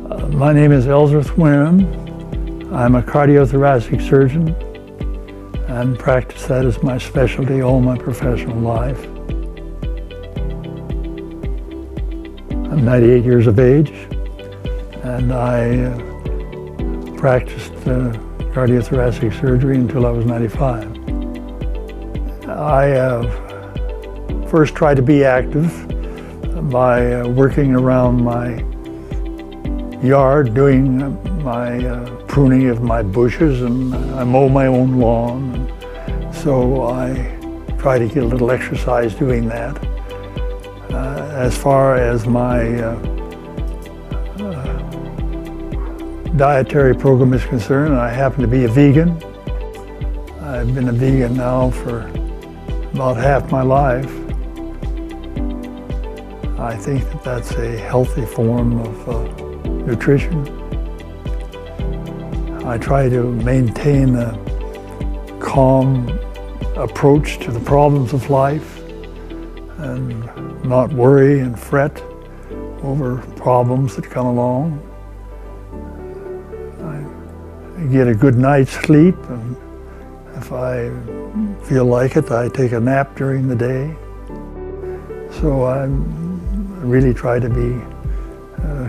My name is Ellsworth Wareham. I'm a cardiothoracic surgeon and practice that as my specialty all my professional life. I'm 98 years of age, and I practiced cardiothoracic surgery until I was 95. I first tried to be active by working around my yard, doing my pruning of my bushes, and I mow my own lawn. So I try to get a little exercise doing that. As far as my dietary program is concerned, I happen to be a vegan. I've been a vegan now for about half my life. I think that that's a healthy form of nutrition. I try to maintain a calm approach to the problems of life and not worry and fret over problems that come along. I get a good night's sleep, and if I feel like it, I take a nap during the day. So I really try to be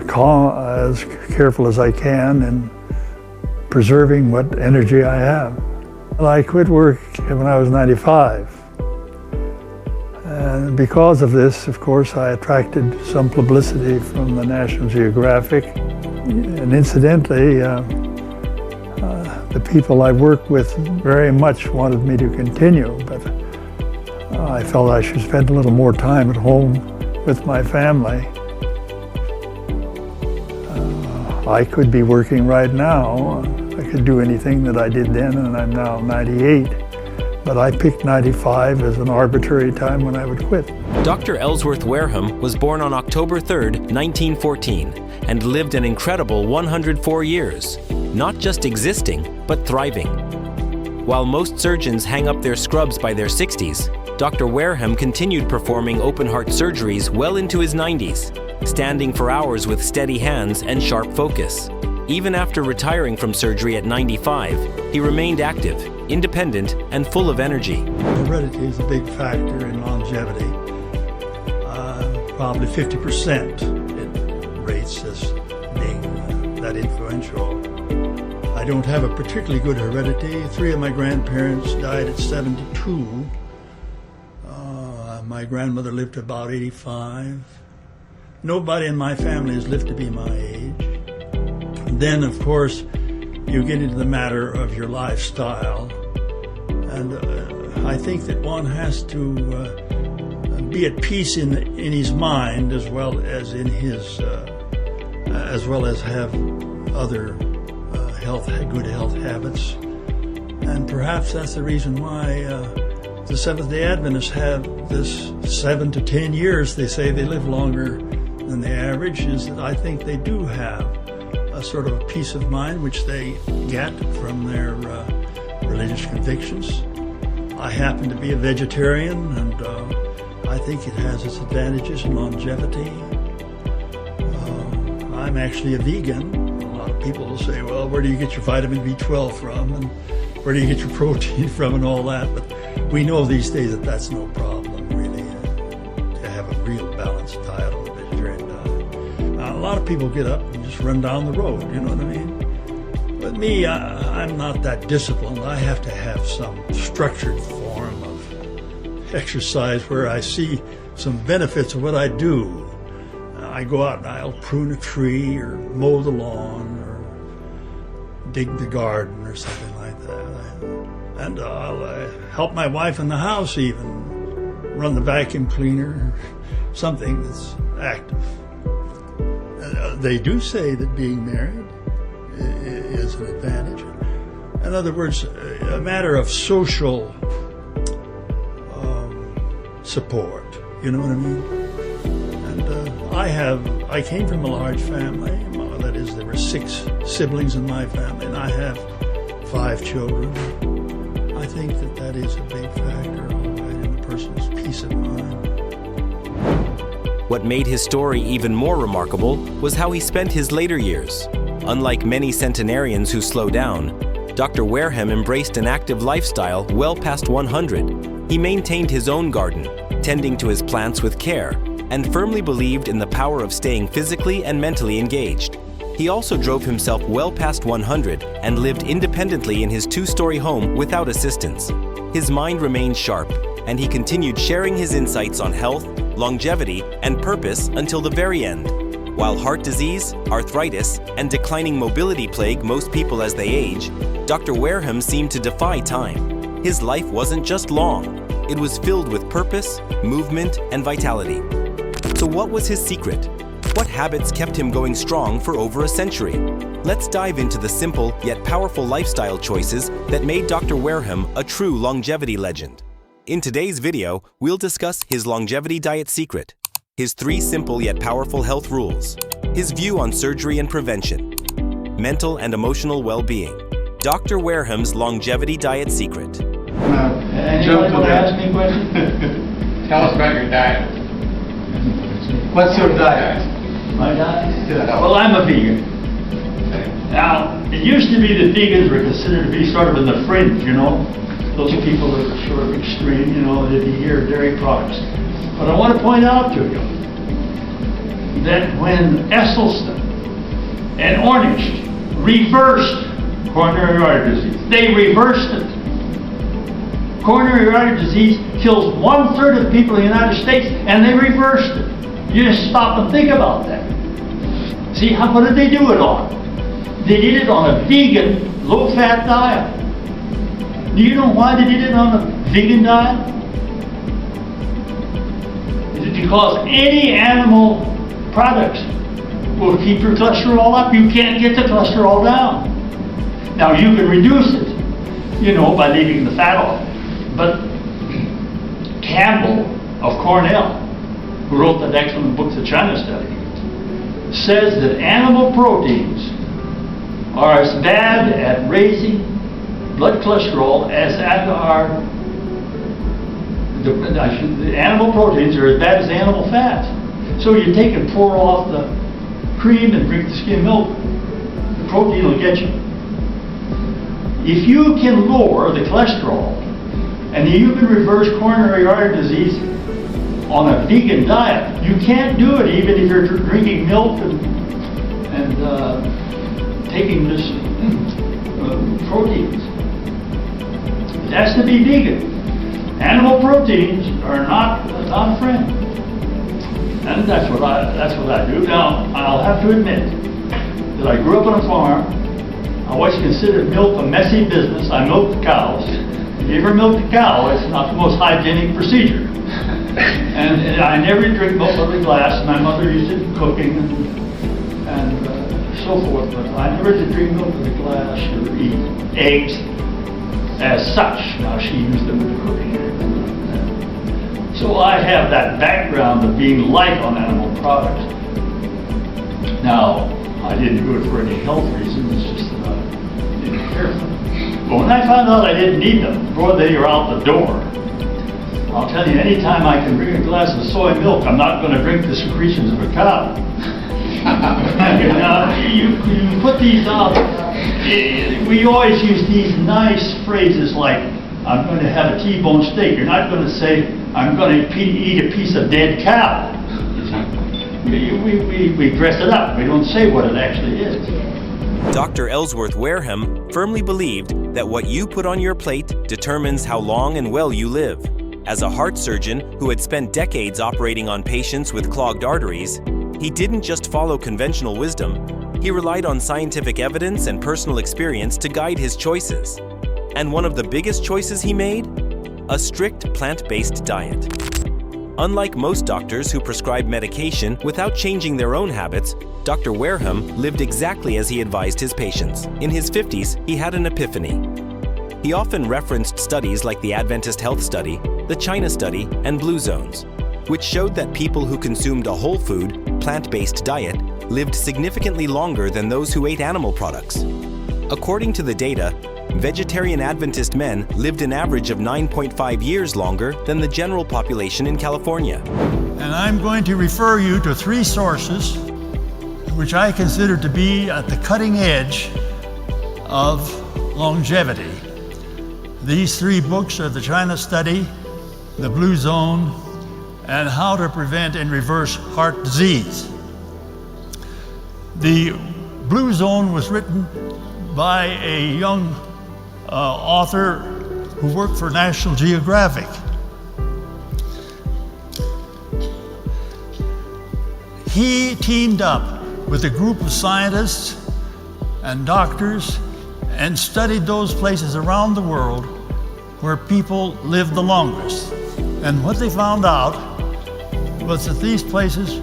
calm, as careful as I can in preserving what energy I have. I quit work when I was 95. And because of this, of course, I attracted some publicity from the National Geographic. And incidentally, the people I worked with very much wanted me to continue, but I felt I should spend a little more time at home with my family. I could be working right now. I could do anything that I did then, and I'm now 98. But I picked 95 as an arbitrary time when I would quit. Dr. Ellsworth Wareham was born on October 3rd, 1914, and lived an incredible 104 years, not just existing, but thriving. While most surgeons hang up their scrubs by their 60s, Dr. Wareham continued performing open-heart surgeries well into his 90s, standing for hours with steady hands and sharp focus. Even after retiring from surgery at 95, he remained active, independent, and full of energy. Heredity is a big factor in longevity. Probably 50% it rates as being that influential. I don't have a particularly good heredity. 3 of my grandparents died at 72. My grandmother lived to about 85. Nobody in my family has lived to be my age. Then, of course, you get into the matter of your lifestyle. And I think that one has to be at peace in his mind as well as in his, as well as have other good health habits. And perhaps that's the reason why the Seventh-day Adventists have this 7 to 10 years. They say they live longer than the average, is that I think they do have a sort of a peace of mind which they get from their religious convictions. I happen to be a vegetarian, and I think it has its advantages in longevity. I'm actually a vegan. A lot of people will say, well, where do you get your vitamin B12 from, and where do you get your protein from, and all that, but we know these days that that's no problem, really, to have a real balanced diet on a vegetarian diet. A lot of people get up and just run down the road, you know what I mean? But me, I'm not that disciplined. I have to have some structured form of exercise where I see some benefits of what I do. I go out and I'll prune a tree or mow the lawn or dig the garden or something like that. And I'll help my wife in the house even, run the vacuum cleaner, something that's active. They do say that being married is an advantage. In other words, a matter of social support, you know what I mean? And I came from a large family. That is, there were 6 siblings in my family, and I have 5 children. I think that is a big factor, all right, in a person's peace of mind. What made his story even more remarkable was how he spent his later years. Unlike many centenarians who slow down, Dr. Wareham embraced an active lifestyle well past 100. He maintained his own garden, tending to his plants with care, and firmly believed in the power of staying physically and mentally engaged. He also drove himself well past 100 and lived independently in his two-story home without assistance. His mind remained sharp, and he continued sharing his insights on health, longevity, and purpose until the very end. While heart disease, arthritis, and declining mobility plague most people as they age, Dr. Wareham seemed to defy time. His life wasn't just long, it was filled with purpose, movement, and vitality. So what was his secret? What habits kept him going strong for over a century? Let's dive into the simple yet powerful lifestyle choices that made Dr. Wareham a true longevity legend. In today's video, we'll discuss his longevity diet secret, his 3 simple yet powerful health rules, his view on surgery and prevention, mental and emotional well-being. Dr. Wareham's longevity diet secret. Anybody want to ask me a question? Tell us about your diet. What's your diet? My diet? Well, I'm a vegan. Now, it used to be that vegans were considered to be sort of in the fringe, you know. Those people that are sort of extreme, you know, they'd eat dairy products. But I want to point out to you that when Ellsworth and Ornish reversed coronary artery disease, they reversed it. Coronary artery disease kills 1/3 of the people in the United States, and they reversed it. You just stop and think about that. See, what did they do it on? They did it on a vegan, low-fat diet. Do you know why they did it on a vegan diet? Is it because any animal products will keep your cholesterol up? You can't get the cholesterol down. Now, you can reduce it, you know, by leaving the fat off. But Campbell of Cornell, who wrote that excellent book, The China Study, says that animal proteins are as bad at raising blood cholesterol as the animal proteins are as bad as animal fats. So you take and pour off the cream and drink the skim milk, the protein will get you. If you can lower the cholesterol, and you can reverse coronary artery disease on a vegan diet, you can't do it even if you're drinking milk and taking this proteins. It has to be vegan. Animal proteins are not a friend, and that's what I do. Now, I'll have to admit that I grew up on a farm. I always considered milk a messy business. I milked cows. If you ever milk a cow, it's not the most hygienic procedure. And I never drink milk out of the glass. My mother used it in cooking and so forth, but I never did drink milk out of the glass or eat eggs as such. Now, she used them in the cooking and everything like that. So I have that background of being light on animal products. Now, I didn't do it for any health reasons, it's just that I didn't care for them. But when I found out I didn't need them, before they are out the door, I'll tell you, anytime I can drink a glass of soy milk, I'm not going to drink the secretions of a cow. Now, you put these out, we always use these nice phrases like, I'm going to have a T-bone steak. You're not going to say, I'm going to eat a piece of dead cow. We dress it up. We don't say what it actually is. Dr. Ellsworth Wareham firmly believed that what you put on your plate determines how long and well you live. As a heart surgeon who had spent decades operating on patients with clogged arteries, he didn't just follow conventional wisdom, he relied on scientific evidence and personal experience to guide his choices. And one of the biggest choices he made? A strict plant-based diet. Unlike most doctors who prescribe medication without changing their own habits, Dr. Wareham lived exactly as he advised his patients. In his 50s, he had an epiphany. He often referenced studies like the Adventist Health Study, the China Study, and Blue Zones, which showed that people who consumed a whole food, plant-based diet lived significantly longer than those who ate animal products. According to the data, vegetarian Adventist men lived an average of 9.5 years longer than the general population in California. And I'm going to refer you to three sources which I consider to be at the cutting edge of longevity. These three books are the China Study, the Blue Zone, and How to Prevent and Reverse Heart Disease. The Blue Zone was written by a young author who worked for National Geographic. He teamed up with a group of scientists and doctors and studied those places around the world where people lived the longest. And what they found out was that these places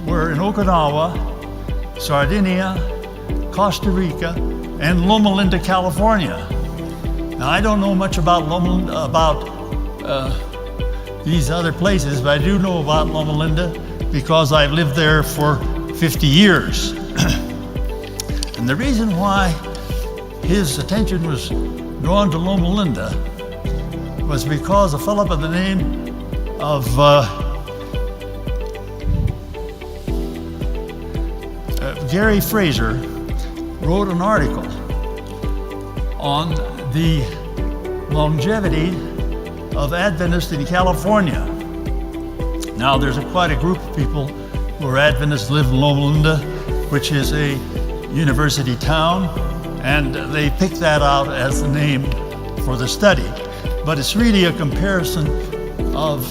were in Okinawa, Sardinia, Costa Rica, and Loma Linda, California. Now, I don't know much about these other places, but I do know about Loma Linda because I've lived there for 50 years. And the reason why his attention was drawn to Loma Linda was because a fellow by the name of Gary Fraser wrote an article on the longevity of Adventists in California. Now, there's quite a group of people who are Adventists live in Loma Linda, which is a university town, and they picked that out as the name for the study. But it's really a comparison of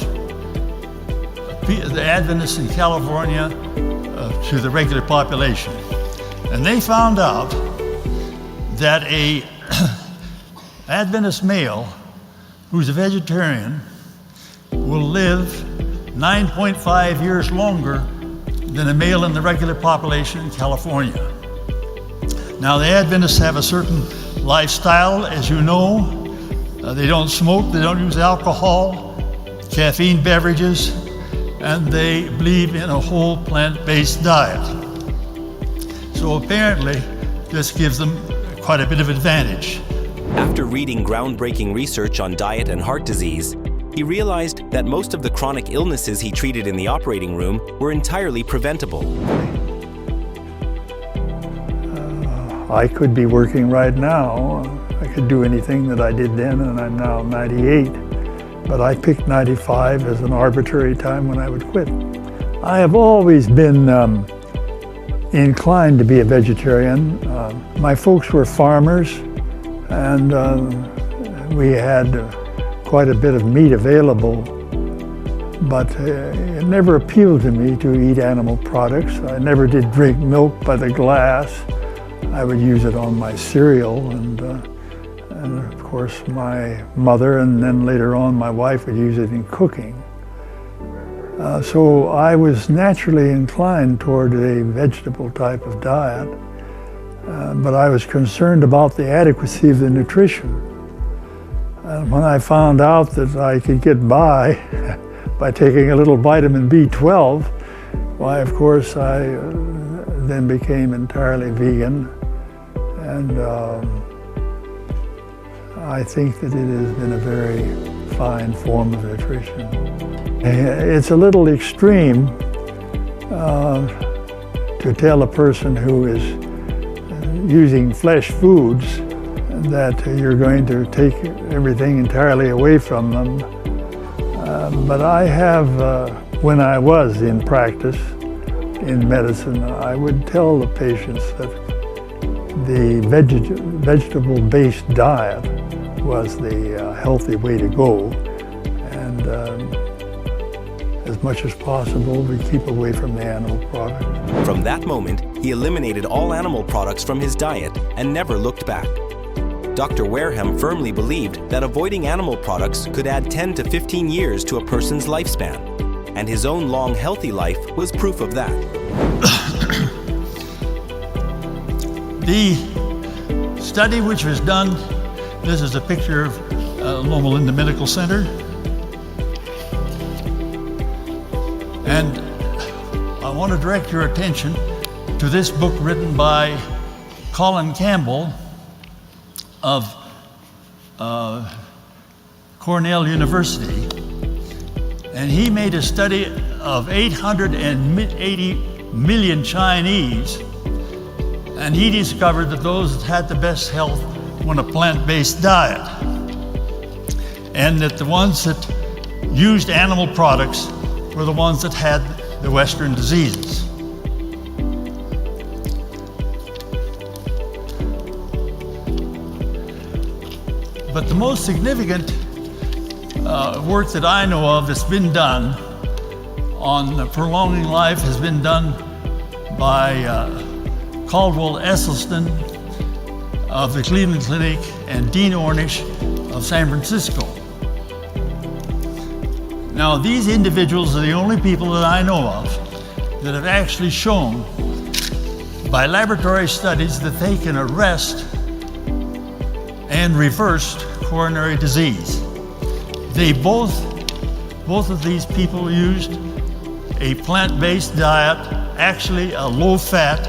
the Adventists in California to the regular population. And they found out that a Adventist male who's a vegetarian will live 9.5 years longer than a male in the regular population in California. Now, the Adventists have a certain lifestyle, as you know. They don't smoke, they don't use alcohol, caffeine beverages, and they believe in a whole plant-based diet. So apparently, this gives them quite a bit of advantage. After reading groundbreaking research on diet and heart disease, he realized that most of the chronic illnesses he treated in the operating room were entirely preventable. I could be working right now. I could do anything that I did then, and I'm now 98. But I picked 95 as an arbitrary time when I would quit. I have always been inclined to be a vegetarian. My folks were farmers, and we had quite a bit of meat available, but it never appealed to me to eat animal products. I never did drink milk by the glass. I would use it on my cereal, and of course my mother, and then later on my wife, would use it in cooking. So I was naturally inclined toward a vegetable type of diet, but I was concerned about the adequacy of the nutrition. And when I found out that I could get by taking a little vitamin B12, why, of course, I then became entirely vegan. And I think that it has been a very fine form of nutrition. It's a little extreme to tell a person who is using flesh foods that you're going to take everything entirely away from them. But I have, when I was in practice in medicine, I would tell the patients that the vegetable-based diet was the healthy way to go. And as much as possible, we keep away from the animal products. From that moment, he eliminated all animal products from his diet and never looked back. Dr. Wareham firmly believed that avoiding animal products could add 10 to 15 years to a person's lifespan, and his own long, healthy life was proof of that. The study which was done, this is a picture of Loma Linda Medical Center. And I want to direct your attention to this book written by Colin Campbell of Cornell University. And he made a study of 880 million Chinese, and he discovered that those that had the best health were on a plant-based diet, and that the ones that used animal products were the ones that had the Western diseases. But the most significant work that I know of that's been done on prolonging life has been done by Caldwell Esselstyn of the Cleveland Clinic and Dean Ornish of San Francisco. Now, these individuals are the only people that I know of that have actually shown by laboratory studies that they can arrest and reverse coronary disease. They both of these people used a plant-based diet, actually a low-fat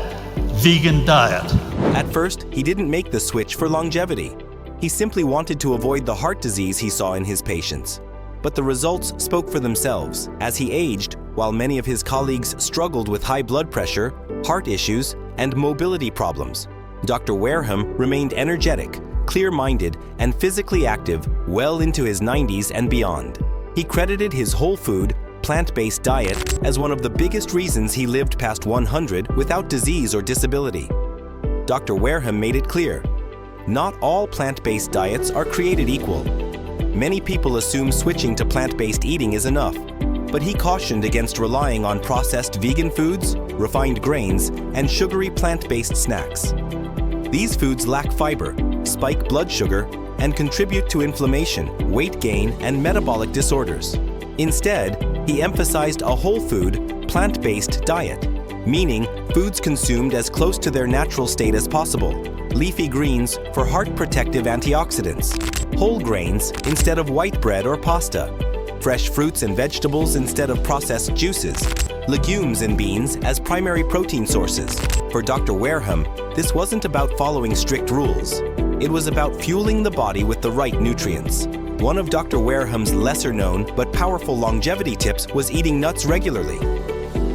vegan diet. At first, he didn't make the switch for longevity. He simply wanted to avoid the heart disease he saw in his patients. But the results spoke for themselves. As he aged, while many of his colleagues struggled with high blood pressure, heart issues, and mobility problems, Dr. Wareham remained energetic, clear-minded, and physically active well into his 90s and beyond. He credited his whole food, plant-based diet as one of the biggest reasons he lived past 100 without disease or disability. Dr. Wareham made it clear, not all plant-based diets are created equal. Many people assume switching to plant-based eating is enough, but he cautioned against relying on processed vegan foods, refined grains, and sugary plant-based snacks. These foods lack fiber, spike blood sugar, and contribute to inflammation, weight gain, and metabolic disorders. Instead, he emphasized a whole food, plant-based diet, meaning foods consumed as close to their natural state as possible, leafy greens for heart protective antioxidants, whole grains instead of white bread or pasta, fresh fruits and vegetables instead of processed juices, legumes and beans as primary protein sources. For Dr. Wareham, this wasn't about following strict rules. It was about fueling the body with the right nutrients. One of Dr. Wareham's lesser-known but powerful longevity tips was eating nuts regularly.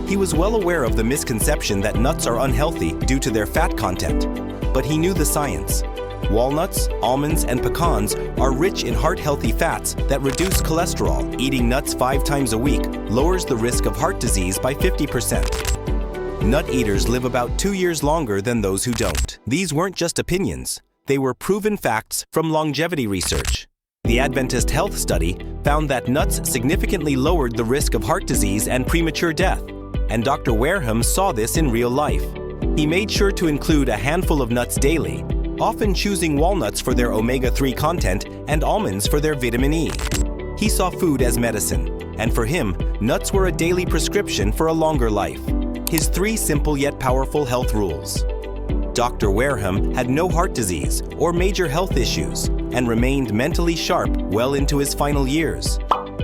He was well aware of the misconception that nuts are unhealthy due to their fat content, but he knew the science. Walnuts, almonds, and pecans are rich in heart-healthy fats that reduce cholesterol. Eating nuts 5 times a week lowers the risk of heart disease by 50%. Nut eaters live about 2 years longer than those who don't. These weren't just opinions. They were proven facts from longevity research. The Adventist Health Study found that nuts significantly lowered the risk of heart disease and premature death, and Dr. Wareham saw this in real life. He made sure to include a handful of nuts daily, often choosing walnuts for their omega-3 content and almonds for their vitamin E. He saw food as medicine, and for him, nuts were a daily prescription for a longer life. His 3 simple yet powerful health rules. Dr. Wareham had no heart disease or major health issues and remained mentally sharp well into his final years.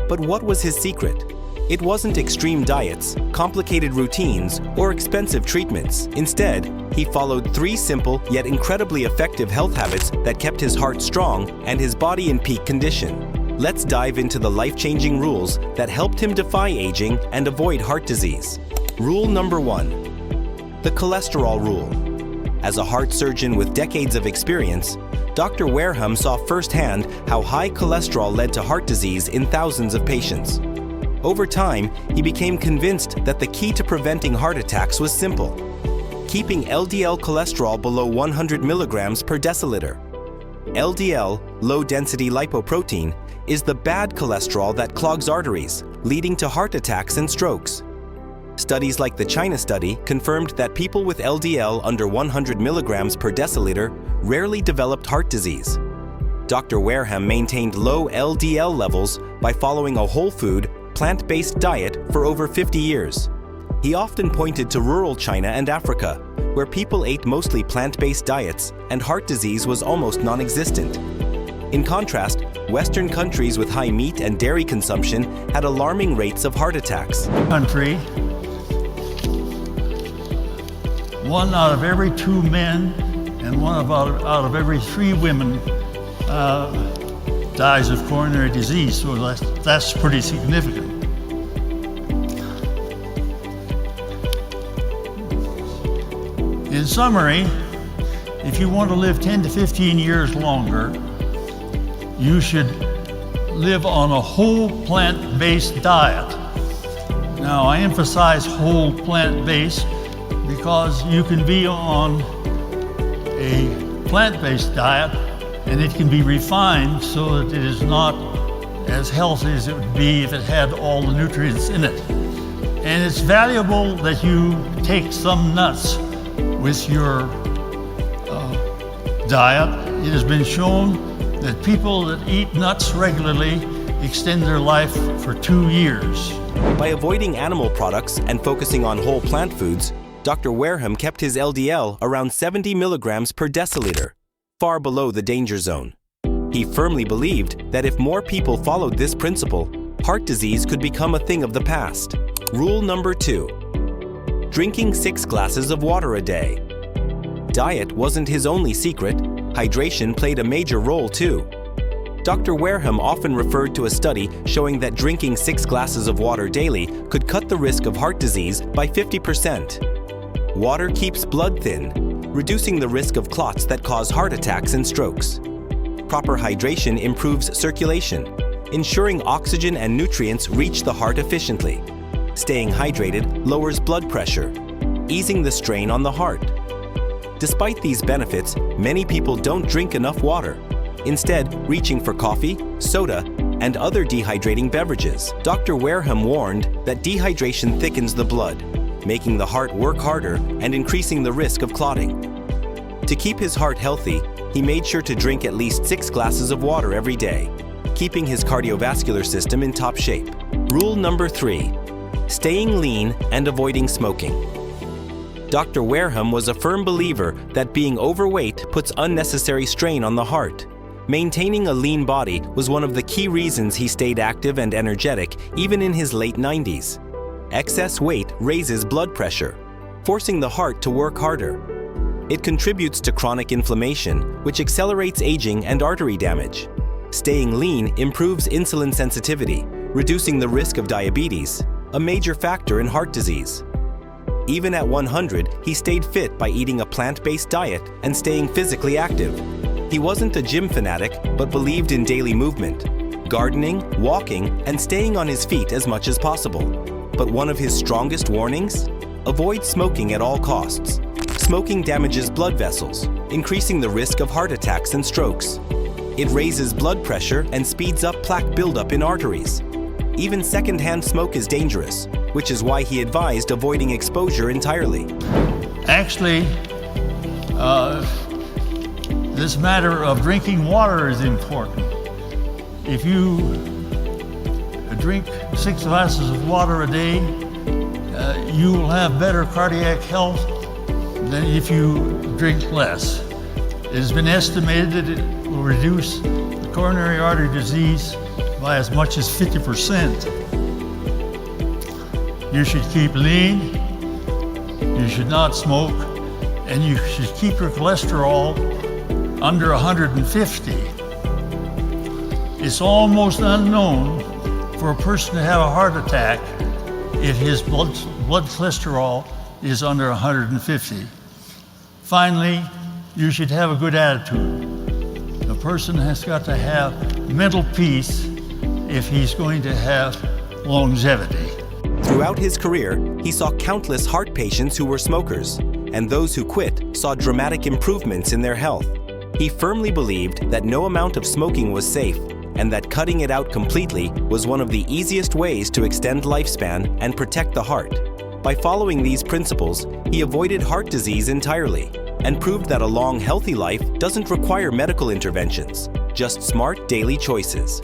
But what was his secret? It wasn't extreme diets, complicated routines, or expensive treatments. Instead, he followed 3 simple yet incredibly effective health habits that kept his heart strong and his body in peak condition. Let's dive into the life-changing rules that helped him defy aging and avoid heart disease. Rule number 1. The cholesterol rule. As a heart surgeon with decades of experience, Dr. Wareham saw firsthand how high cholesterol led to heart disease in thousands of patients. Over time, he became convinced that the key to preventing heart attacks was simple: keeping LDL cholesterol below 100 milligrams per deciliter. LDL, low-density lipoprotein, is the bad cholesterol that clogs arteries, leading to heart attacks and strokes. Studies like the China study confirmed that people with LDL under 100 milligrams per deciliter rarely developed heart disease. Dr. Wareham maintained low LDL levels by following a whole food, plant-based diet for over 50 years. He often pointed to rural China and Africa, where people ate mostly plant-based diets and heart disease was almost non-existent. In contrast, Western countries with high meat and dairy consumption had alarming rates of heart attacks. Country, 1 out of every 2 men and 1 out of every 3 women dies of coronary disease, so that's pretty significant. In summary, if you want to live 10 to 15 years longer, you should live on a whole plant-based diet. Now, I emphasize whole plant-based because you can be on a plant-based diet and it can be refined so that it is not as healthy as it would be if it had all the nutrients in it. And it's valuable that you take some nuts with your diet. It has been shown that people that eat nuts regularly extend their life for 2 years. By avoiding animal products and focusing on whole plant foods, Dr. Wareham kept his LDL around 70 milligrams per deciliter, far below the danger zone. He firmly believed that if more people followed this principle, heart disease could become a thing of the past. Rule number 2. Drinking 6 glasses of water a day. Diet wasn't his only secret. Hydration played a major role too. Dr. Wareham often referred to a study showing that drinking 6 glasses of water daily could cut the risk of heart disease by 50%. Water keeps blood thin, reducing the risk of clots that cause heart attacks and strokes. Proper hydration improves circulation, ensuring oxygen and nutrients reach the heart efficiently. Staying hydrated lowers blood pressure, easing the strain on the heart. Despite these benefits, many people don't drink enough water, instead reaching for coffee, soda, and other dehydrating beverages. Dr. Wareham warned that dehydration thickens the blood, making the heart work harder and increasing the risk of clotting. To keep his heart healthy, he made sure to drink at least 6 glasses of water every day, keeping his cardiovascular system in top shape. Rule number 3. Staying lean and avoiding smoking. Dr. Wareham was a firm believer that being overweight puts unnecessary strain on the heart. Maintaining a lean body was one of the key reasons he stayed active and energetic even in his late 90s. Excess weight raises blood pressure, forcing the heart to work harder. It contributes to chronic inflammation, which accelerates aging and artery damage. Staying lean improves insulin sensitivity, reducing the risk of diabetes, a major factor in heart disease. Even at 100, he stayed fit by eating a plant-based diet and staying physically active. He wasn't a gym fanatic, but believed in daily movement, gardening, walking, and staying on his feet as much as possible. But one of his strongest warnings? Avoid smoking at all costs. Smoking damages blood vessels, increasing the risk of heart attacks and strokes. It raises blood pressure and speeds up plaque buildup in arteries. Even secondhand smoke is dangerous, which is why he advised avoiding exposure entirely. Actually, this matter of drinking water is important. If you drink 6 glasses of water a day, you will have better cardiac health than if you drink less. It has been estimated that it will reduce coronary artery disease by as much as 50%. You should keep lean, you should not smoke, and you should keep your cholesterol under 150. It's almost unknown for a person to have a heart attack if his blood cholesterol is under 150. Finally, you should have a good attitude. A person has got to have mental peace if he's going to have longevity. Throughout his career, he saw countless heart patients who were smokers, and those who quit saw dramatic improvements in their health. He firmly believed that no amount of smoking was safe, and that cutting it out completely was one of the easiest ways to extend lifespan and protect the heart. By following these principles, he avoided heart disease entirely, and proved that a long, healthy life doesn't require medical interventions, just smart daily choices.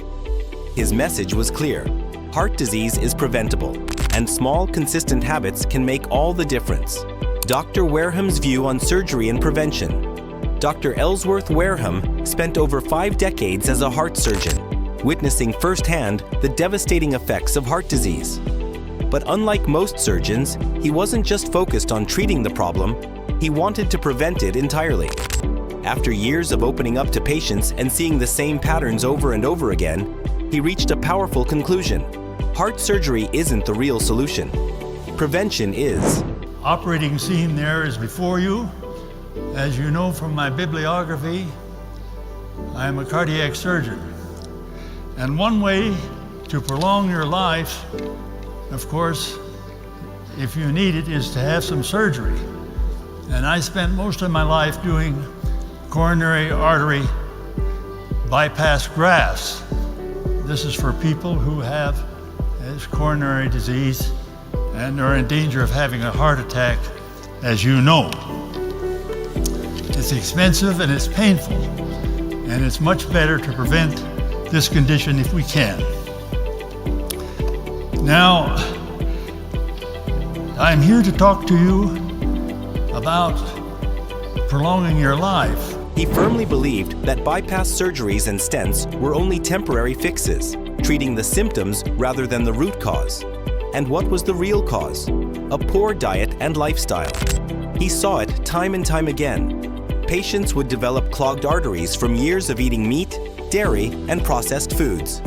His message was clear: heart disease is preventable, and small, consistent habits can make all the difference. Dr. Wareham's view on surgery and prevention. Dr. Ellsworth Wareham spent over 5 decades as a heart surgeon, witnessing firsthand the devastating effects of heart disease. But unlike most surgeons, he wasn't just focused on treating the problem, he wanted to prevent it entirely. After years of opening up to patients and seeing the same patterns over and over again, he reached a powerful conclusion. Heart surgery isn't the real solution. Prevention is. Operating scene there is before you. As you know from my bibliography, I am a cardiac surgeon. And one way to prolong your life, of course, if you need it, is to have some surgery. And I spent most of my life doing coronary artery bypass grafts. This is for people who have this coronary disease and are in danger of having a heart attack, as you know. It's expensive and it's painful, and it's much better to prevent this condition if we can. Now, I'm here to talk to you about prolonging your life. He firmly believed that bypass surgeries and stents were only temporary fixes, treating the symptoms rather than the root cause. And what was the real cause? A poor diet and lifestyle. He saw it time and time again. Patients would develop clogged arteries from years of eating meat, dairy, and processed foods.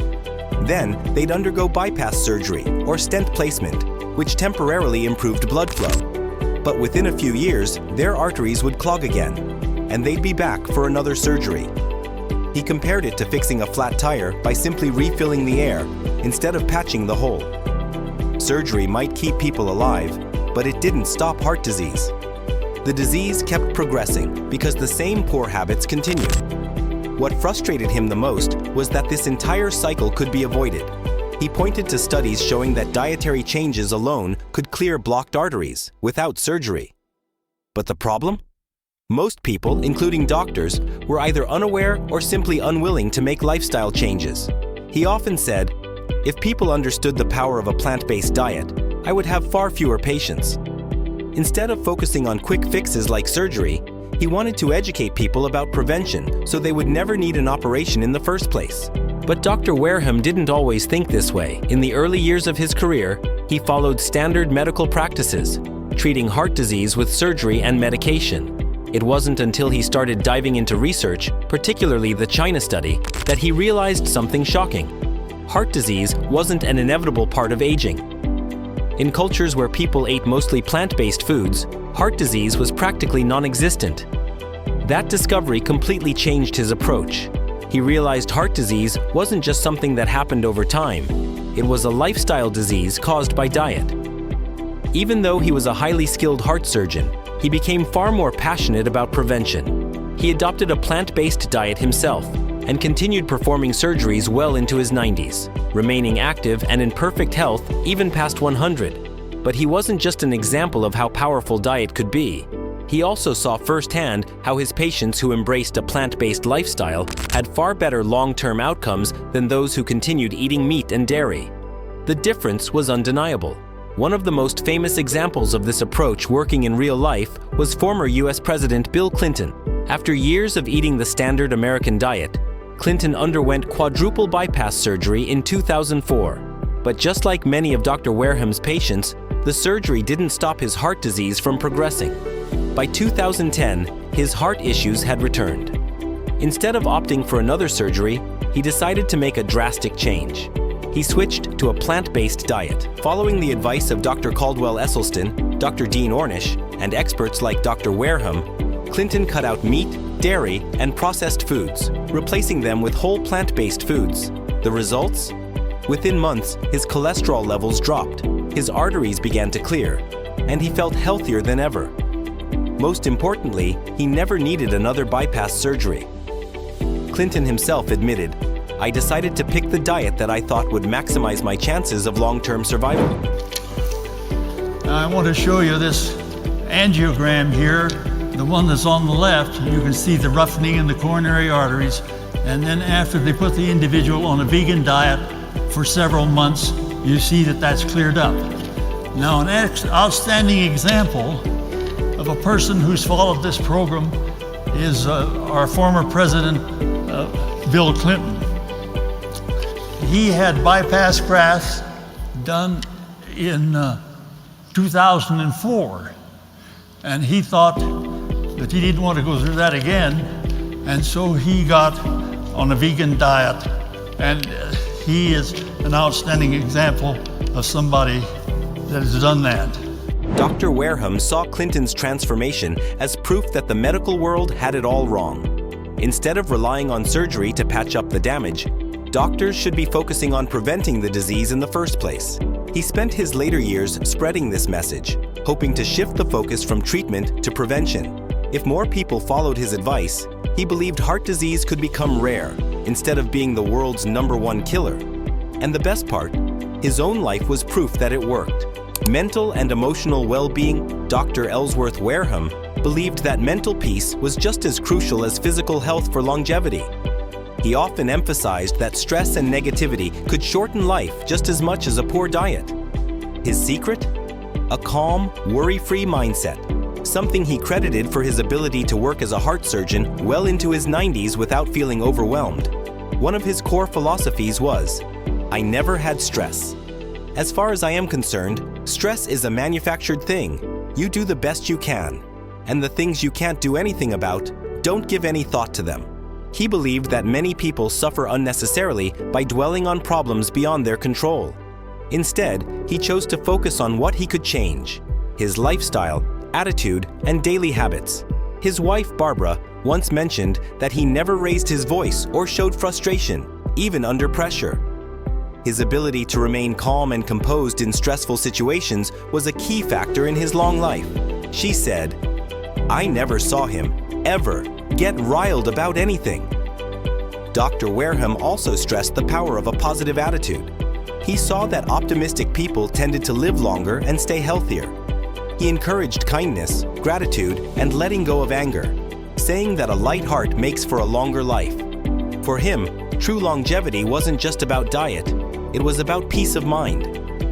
Then they'd undergo bypass surgery or stent placement, which temporarily improved blood flow. But within a few years, their arteries would clog again, and they'd be back for another surgery. He compared it to fixing a flat tire by simply refilling the air instead of patching the hole. Surgery might keep people alive, but it didn't stop heart disease. The disease kept progressing because the same poor habits continued. What frustrated him the most was that this entire cycle could be avoided. He pointed to studies showing that dietary changes alone could clear blocked arteries without surgery. But the problem? Most people, including doctors, were either unaware or simply unwilling to make lifestyle changes. He often said, "If people understood the power of a plant-based diet, I would have far fewer patients." Instead of focusing on quick fixes like surgery, he wanted to educate people about prevention so they would never need an operation in the first place. But Dr. Wareham didn't always think this way. In the early years of his career, he followed standard medical practices, treating heart disease with surgery and medication. It wasn't until he started diving into research, particularly the China study, that he realized something shocking. Heart disease wasn't an inevitable part of aging. In cultures where people ate mostly plant-based foods, heart disease was practically non-existent. That discovery completely changed his approach. He realized heart disease wasn't just something that happened over time. It was a lifestyle disease caused by diet. Even though he was a highly skilled heart surgeon, he became far more passionate about prevention. He adopted a plant-based diet himself and continued performing surgeries well into his 90s, remaining active and in perfect health even past 100. But he wasn't just an example of how powerful diet could be. He also saw firsthand how his patients who embraced a plant-based lifestyle had far better long-term outcomes than those who continued eating meat and dairy. The difference was undeniable. One of the most famous examples of this approach working in real life was former US President Bill Clinton. After years of eating the standard American diet, Clinton underwent quadruple bypass surgery in 2004. But just like many of Dr. Wareham's patients, the surgery didn't stop his heart disease from progressing. By 2010, his heart issues had returned. Instead of opting for another surgery, he decided to make a drastic change. He switched to a plant-based diet. Following the advice of Dr. Caldwell Esselstyn, Dr. Dean Ornish, and experts like Dr. Wareham, Clinton cut out meat, dairy, and processed foods, replacing them with whole plant-based foods. The results? Within months, his cholesterol levels dropped, his arteries began to clear, and he felt healthier than ever. Most importantly, he never needed another bypass surgery. Clinton himself admitted, "I decided to pick the diet that I thought would maximize my chances of long-term survival." Now I want to show you this angiogram here, the one that's on the left. You can see the roughening in the coronary arteries, and then after they put the individual on a vegan diet for several months, you see that that's cleared up. Now, an outstanding example of a person who's followed this program is our former president, Bill Clinton. He had bypass grafts done in 2004, and he thought that he didn't want to go through that again, and so he got on a vegan diet, and he is an outstanding example of somebody that has done that. Dr. Wareham saw Clinton's transformation as proof that the medical world had it all wrong. Instead of relying on surgery to patch up the damage, doctors should be focusing on preventing the disease in the first place. He spent his later years spreading this message, hoping to shift the focus from treatment to prevention. If more people followed his advice, he believed heart disease could become rare instead of being the world's #1 killer. And the best part, his own life was proof that it worked. Mental and emotional well-being, Dr. Ellsworth Wareham believed that mental peace was just as crucial as physical health for longevity. He often emphasized that stress and negativity could shorten life just as much as a poor diet. His secret? A calm, worry-free mindset, something he credited for his ability to work as a heart surgeon well into his 90s without feeling overwhelmed. One of his core philosophies was, "I never had stress. As far as I am concerned, stress is a manufactured thing. You do the best you can. And the things you can't do anything about, don't give any thought to them." He believed that many people suffer unnecessarily by dwelling on problems beyond their control. Instead, he chose to focus on what he could change: his lifestyle, attitude, and daily habits. His wife, Barbara, once mentioned that he never raised his voice or showed frustration, even under pressure. His ability to remain calm and composed in stressful situations was a key factor in his long life. She said, "I never saw him, ever, get riled about anything." Dr. Wareham also stressed the power of a positive attitude. He saw that optimistic people tended to live longer and stay healthier. He encouraged kindness, gratitude, and letting go of anger, saying that a light heart makes for a longer life. For him, true longevity wasn't just about diet, it was about peace of mind.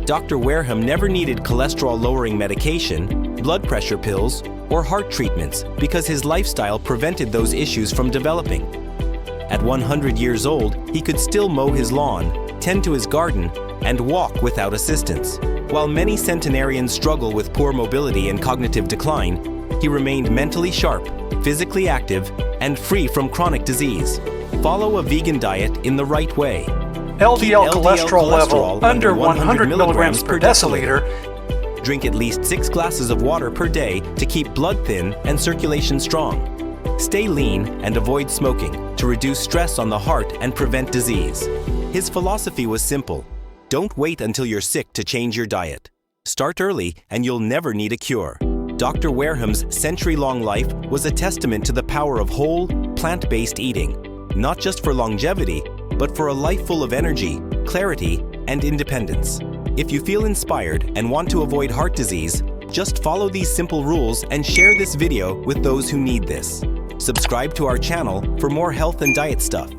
Dr. Wareham never needed cholesterol-lowering medication, blood pressure pills, or heart treatments because his lifestyle prevented those issues from developing. At 100 years old, he could still mow his lawn, tend to his garden, and walk without assistance. While many centenarians struggle with poor mobility and cognitive decline, he remained mentally sharp, physically active, and free from chronic disease. Follow a vegan diet in the right way. LDL cholesterol level under 100 milligrams per deciliter. Drink at least 6 glasses of water per day to keep blood thin and circulation strong. Stay lean and avoid smoking to reduce stress on the heart and prevent disease. His philosophy was simple. Don't wait until you're sick to change your diet. Start early and you'll never need a cure. Dr. Wareham's century-long life was a testament to the power of whole, plant-based eating, not just for longevity, but for a life full of energy, clarity, and independence. If you feel inspired and want to avoid heart disease, just follow these simple rules and share this video with those who need this. Subscribe to our channel for more health and diet stuff.